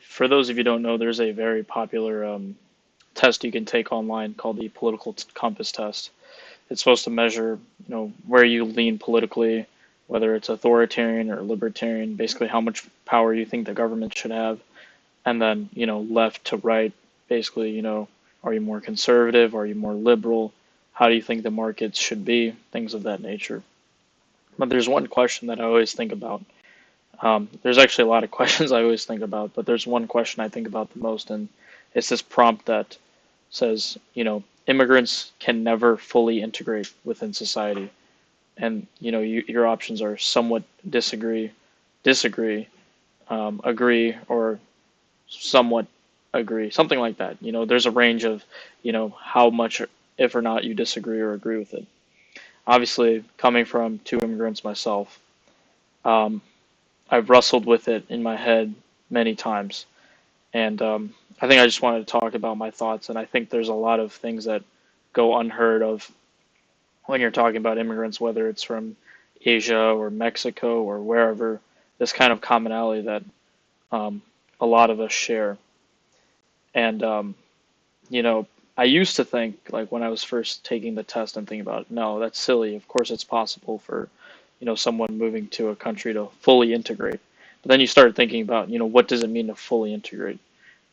For those of you who don't know, there's a very popular test you can take online called the political compass test. It's supposed to measure, where you lean politically, whether it's authoritarian or libertarian, basically how much power you think the government should have, and then, left to right, basically, are you more conservative? Are you more liberal? How do you think the markets should be? Things of that nature. But there's one question that I always think about. There's actually a lot of questions I always think about, but there's one question I think about the most, and it's this prompt that says, immigrants can never fully integrate within society. And, your options are somewhat disagree, agree, or somewhat agree, something like that. There's a range of, how much, if or not, you disagree or agree with it. Obviously, coming from two immigrants myself, um, I've wrestled with it in my head many times. And I think I just wanted to talk about my thoughts. And I think there's a lot of things that go unheard of when you're talking about immigrants, whether it's from Asia or Mexico or wherever, this kind of commonality that um, a lot of us share. And, I used to think, like when I was first taking the test and thinking about it, no, that's silly. Of course, it's possible for, someone moving to a country to fully integrate. But then you start thinking about, what does it mean to fully integrate?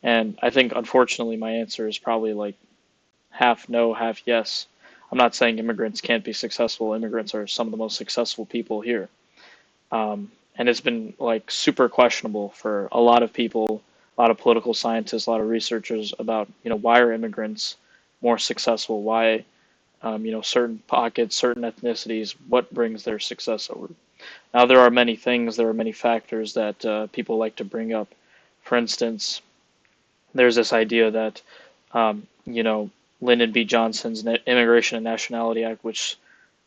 And I think, unfortunately, my answer is probably like half no, half yes. I'm not saying immigrants can't be successful. Immigrants are some of the most successful people here. And it's been like super questionable for a lot of people, a lot of political scientists, a lot of researchers about, why are immigrants more successful? Why, certain pockets, certain ethnicities, what brings their success over? Now, there are many things, there are many factors that people like to bring up. For instance, there's this idea that, Lyndon B. Johnson's Immigration and Nationality Act, which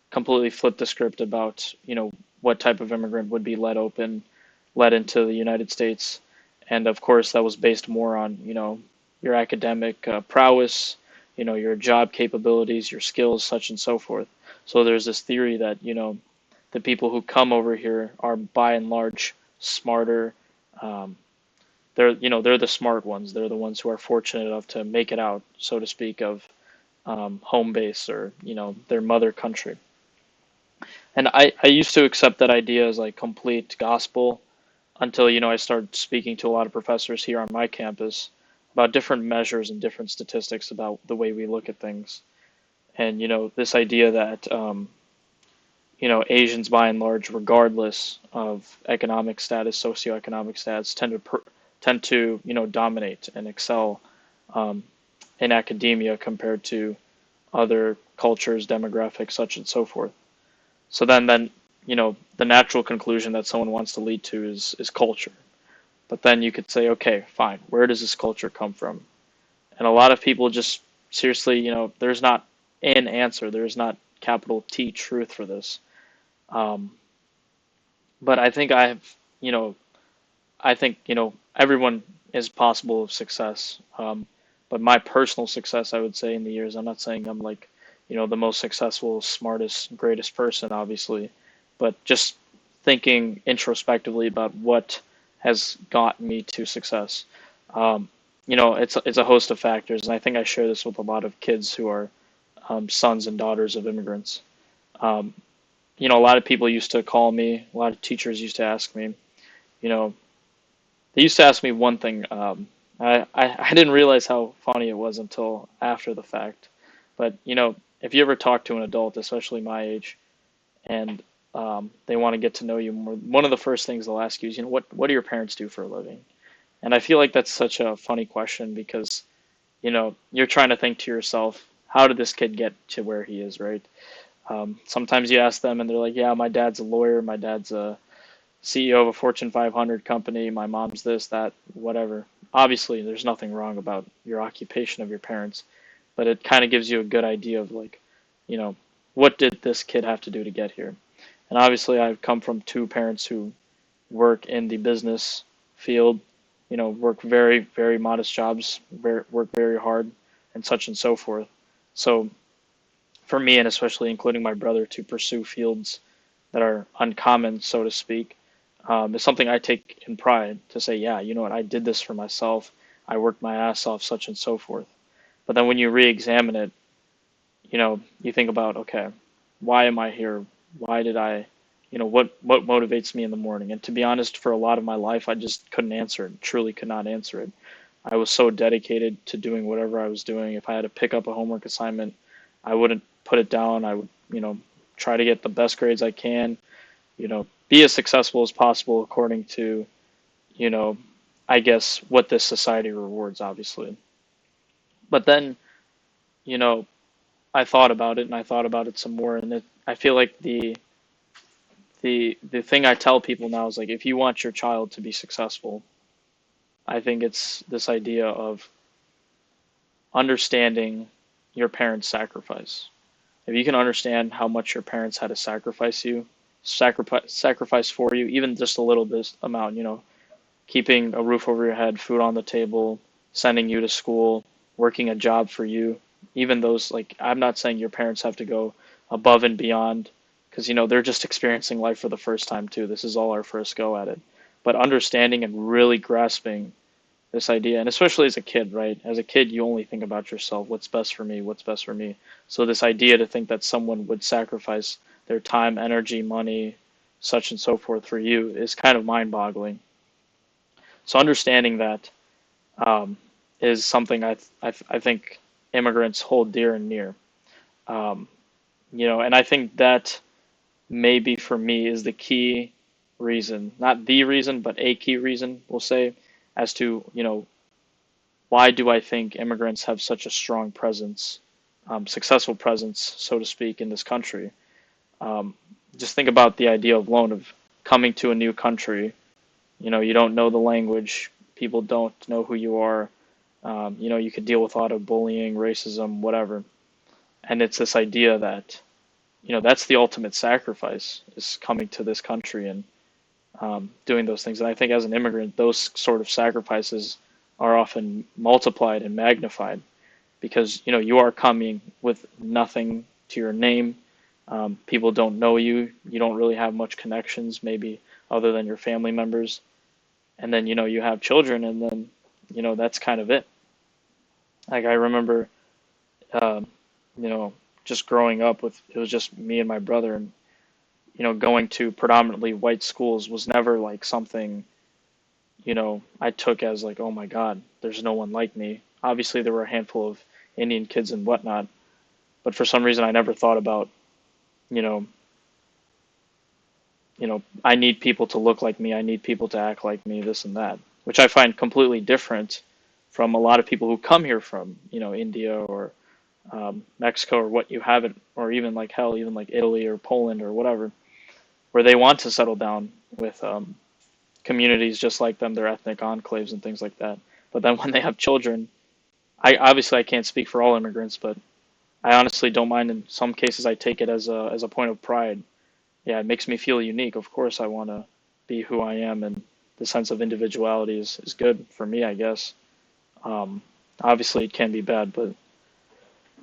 completely flipped the script about, what type of immigrant would be let into the United States. And of course, that was based more on, your academic prowess, your job capabilities, your skills, such and so forth. So there's this theory that, the people who come over here are by and large smarter. Um, they're the smart ones. They're the ones who are fortunate enough to make it out, so to speak, of home base or, their mother country. And I used to accept that idea as like complete gospel until, I started speaking to a lot of professors here on my campus about different measures and different statistics about the way we look at things. And, this idea that, Asians by and large, regardless of economic status, socioeconomic status, tend to, dominate and excel um, in academia compared to other cultures, demographics, such and so forth. So then, the natural conclusion that someone wants to lead to is culture. But then you could say, okay, fine, where does this culture come from? And a lot of people just seriously, there's not an answer. There's not capital T truth for this. Um, but you know, I think, everyone is possible of success. But my personal success, I would say in the years, I'm not saying I'm like, the most successful, smartest, greatest person, obviously, but just thinking introspectively about what has got me to success. Um, it's a host of factors, and I think I share this with a lot of kids who are sons and daughters of immigrants. Um, a lot of people used to call me, a lot of teachers used to ask me, you know, they used to ask me one thing. I didn't realize how funny it was until after the fact. But, if you ever talk to an adult, especially my age, and they want to get to know you more, one of the first things they'll ask you is, what do your parents do for a living? And I feel like that's such a funny question because, you're trying to think to yourself, how did this kid get to where he is, right? Sometimes you ask them and they're like, yeah, my dad's a lawyer, my dad's a CEO of a Fortune 500 company, my mom's this, that, whatever. Obviously, there's nothing wrong about your occupation of your parents, but it kind of gives you a good idea of like, you know, what did this kid have to do to get here? And obviously, I've come from two parents who work in the business field, work very, very modest jobs, work very hard, and such and so forth. So for me, and especially including my brother, to pursue fields that are uncommon, so to speak, is something I take in pride to say, yeah, you know what, I did this for myself. I worked my ass off, such and so forth. But then when you re-examine it, you think about, okay, why am I here? Why did I, what motivates me in the morning? And to be honest, for a lot of my life, I just couldn't answer it, truly could not answer it. I was so dedicated to doing whatever I was doing. If I had to pick up a homework assignment, I wouldn't put it down. I would, try to get the best grades I can, be as successful as possible according to, you know, I guess what this society rewards, obviously. But then, you know, I thought about it and I thought about it some more, and I feel like the thing I tell people now is like, if you want your child to be successful, I think it's this idea of understanding your parents' sacrifice. If you can understand how much your parents had to sacrifice for you, even just a little bit amount, keeping a roof over your head, food on the table, sending you to school, working a job for you, even those, like, I'm not saying your parents have to go above and beyond, because they're just experiencing life for the first time too. This is all our first go at it. But understanding and really grasping this idea, and especially as a kid, right? As a kid, you only think about yourself. What's best for me? What's best for me? So this idea to think that someone would sacrifice their time, energy, money, such and so forth for you is kind of mind-boggling. So understanding that um, is something I think immigrants hold dear and near. Um, and I think that maybe for me is the key reason, not the reason, but a key reason, we'll say, as to, why do I think immigrants have such a strong presence, successful presence, so to speak, in this country? Um, just think about the idea alone of coming to a new country. You don't know the language, people don't know who you are. You could deal with a lot of bullying, racism, whatever. And it's this idea that, that's the ultimate sacrifice, is coming to this country and doing those things. And I think as an immigrant, those sort of sacrifices are often multiplied and magnified because, you are coming with nothing to your name. People don't know you. You don't really have much connections, maybe other than your family members. And then, you have children, and then, that's kind of it. Like I remember, um, you know, just growing up with, it was just me and my brother, and going to predominantly white schools was never like something, I took as like, oh my God, there's no one like me. Obviously, there were a handful of Indian kids and whatnot, but for some reason, I never thought about, you know, I need people to look like me, I need people to act like me, this and that, which I find completely different from a lot of people who come here from, India or Mexico or what you have it, or even like hell, even like Italy or Poland or whatever, where they want to settle down with communities just like them, their ethnic enclaves and things like that. But then when they have children, I can't speak for all immigrants, but I honestly don't mind. In some cases, I take it as a point of pride. Yeah, it makes me feel unique. Of course, I want to be who I am, and the sense of individuality is good for me, I guess. Um, Obviously, it can be bad, but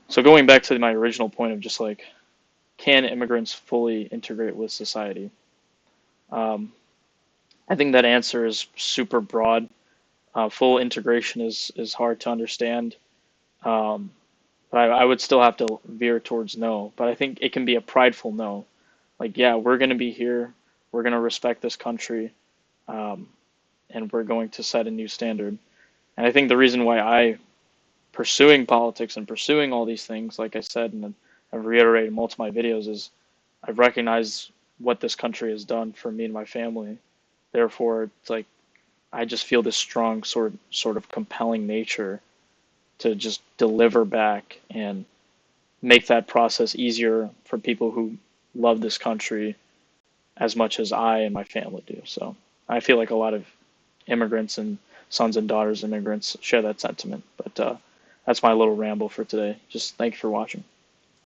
so going back to my original point of just like, can immigrants fully integrate with society? Um, I think that answer is super broad. Full integration is hard to understand. Um, but I would still have to veer towards no. But I think it can be a prideful no. Like, yeah, we're going to be here. We're going to respect this country. Um, and we're going to set a new standard. And I think the reason why pursuing politics and pursuing all these things, like I said, and I've reiterated in multiple of my videos, is I've recognized what this country has done for me and my family. Therefore, it's like I just feel this strong sort of compelling nature to just deliver back and make that process easier for people who love this country as much as I and my family do. So I feel like a lot of immigrants and sons and daughters of immigrants share that sentiment. But that's my little ramble for today. Just thank you for watching.